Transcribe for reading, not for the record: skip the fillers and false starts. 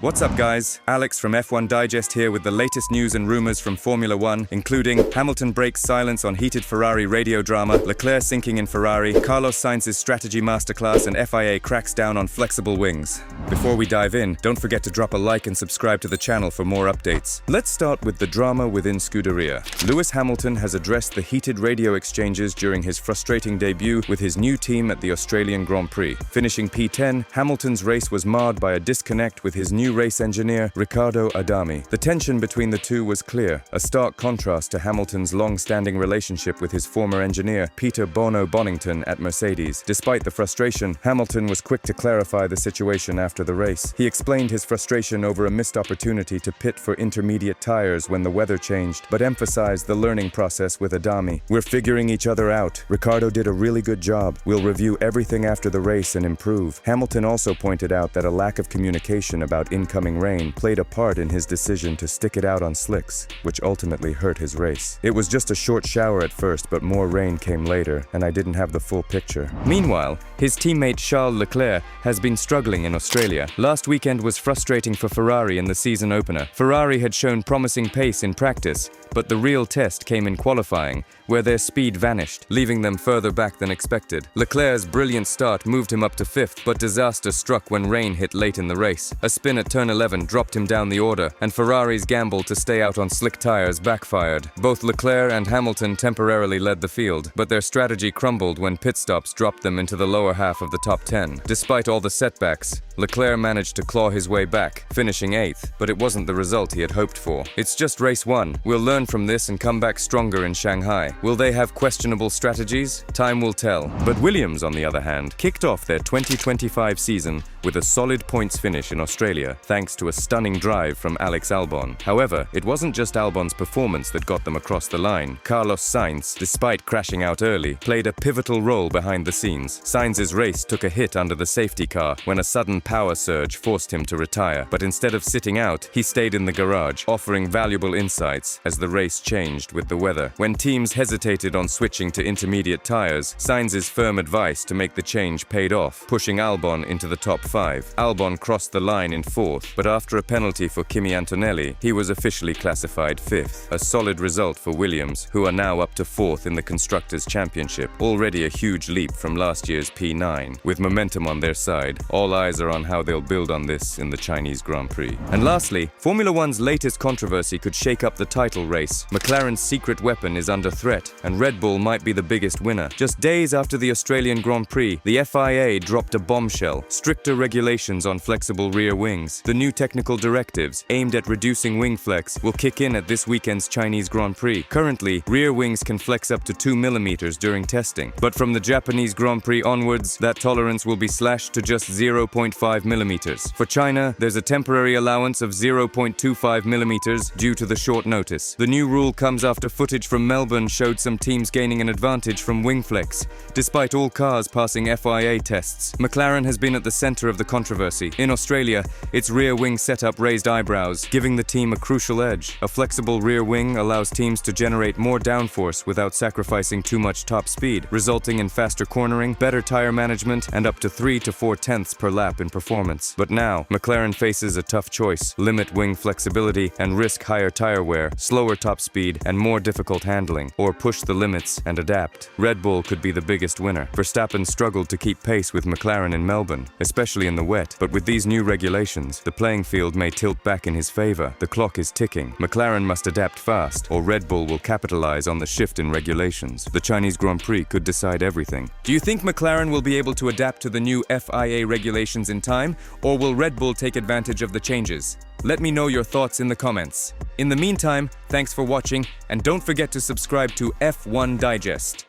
What's up guys, Alex from F1 Digest here with the latest news and rumors from Formula 1, including Hamilton breaks silence on heated Ferrari radio drama, Leclerc sinking in Ferrari, Carlos Sainz's strategy masterclass, and FIA cracks down on flexible wings. Before we dive in, don't forget to drop a like and subscribe to the channel for more updates. Let's start with the drama within Scuderia. Lewis Hamilton has addressed the heated radio exchanges during his frustrating debut with his new team at the Australian Grand Prix. Finishing P10, Hamilton's race was marred by a disconnect with his new race engineer, Riccardo Adami. The tension between the two was clear, a stark contrast to Hamilton's long-standing relationship with his former engineer, Peter Bono Bonington at Mercedes. Despite the frustration, Hamilton was quick to clarify the situation after the race. He explained his frustration over a missed opportunity to pit for intermediate tires when the weather changed, but emphasized the learning process with Adami. "We're figuring each other out. Riccardo did a really good job. We'll review everything after the race and improve." Hamilton also pointed out that a lack of communication about incoming rain played a part in his decision to stick it out on slicks, which ultimately hurt his race. "It was just a short shower at first, but more rain came later, and I didn't have the full picture." Meanwhile, his teammate Charles Leclerc has been struggling in Australia. Last weekend was frustrating for Ferrari in the season opener. Ferrari had shown promising pace in practice, but the real test came in qualifying, where their speed vanished, leaving them further back than expected. Leclerc's brilliant start moved him up to 5th, but disaster struck when rain hit late in the race. A spin at turn 11 dropped him down the order, and Ferrari's gamble to stay out on slick tires backfired. Both Leclerc and Hamilton temporarily led the field, but their strategy crumbled when pit stops dropped them into the lower half of the top 10. Despite all the setbacks, Leclerc managed to claw his way back, finishing 8th, but it wasn't the result he had hoped for. It's just race 1. We'll learn from this and come back stronger in Shanghai. Will they have questionable strategies? Time will tell. But Williams, on the other hand, kicked off their 2025 season with a solid points finish in Australia, thanks to a stunning drive from Alex Albon. However, it wasn't just Albon's performance that got them across the line. Carlos Sainz, despite crashing out early, played a pivotal role behind the scenes. Sainz's race took a hit under the safety car when a sudden power surge forced him to retire, but instead of sitting out, he stayed in the garage, offering valuable insights as the race changed with the weather. When teams hesitated on switching to intermediate tires, Sainz's firm advice to make the change paid off, pushing Albon into the top 5. Albon crossed the line in 4th, but after a penalty for Kimi Antonelli, he was officially classified 5th. A solid result for Williams, who are now up to 4th in the Constructors' Championship, already a huge leap from last year's P9. With momentum on their side, all eyes are on how they'll build on this in the Chinese Grand Prix. And lastly, Formula 1's latest controversy could shake up the title race. McLaren's secret weapon is under threat, and Red Bull might be the biggest winner. Just days after the Australian Grand Prix, the FIA dropped a bombshell: stricter regulations on flexible rear wings. The new technical directives, aimed at reducing wing flex, will kick in at this weekend's Chinese Grand Prix. Currently, rear wings can flex up to 2 millimeters during testing, but from the Japanese Grand Prix onwards, that tolerance will be slashed to just 0.5 millimeters. For China, there's a temporary allowance of 0.25 millimeters due to the short notice. The new rule comes after footage from Melbourne showed some teams gaining an advantage from wing flex, despite all cars passing FIA tests. McLaren has been at the center of the controversy. In Australia, its rear wing setup raised eyebrows, giving the team a crucial edge. A flexible rear wing allows teams to generate more downforce without sacrificing too much top speed, resulting in faster cornering, better tire management, and up to 3 to 4 tenths per lap in performance. But now, McLaren faces a tough choice: limit wing flexibility and risk higher tire wear, slower top speed, and more difficult handling, or push the limits and adapt. Red Bull could be the biggest winner. Verstappen struggled to keep pace with McLaren in Melbourne, especially in the wet, but with these new regulations, the playing field may tilt back in his favor. The clock is ticking. McLaren must adapt fast, or Red Bull will capitalize on the shift in regulations. The Chinese Grand Prix could decide everything. Do you think McLaren will be able to adapt to the new FIA regulations in time, or will Red Bull take advantage of the changes? Let me know your thoughts in the comments. In the meantime, thanks for watching, and don't forget to subscribe to F1 Digest.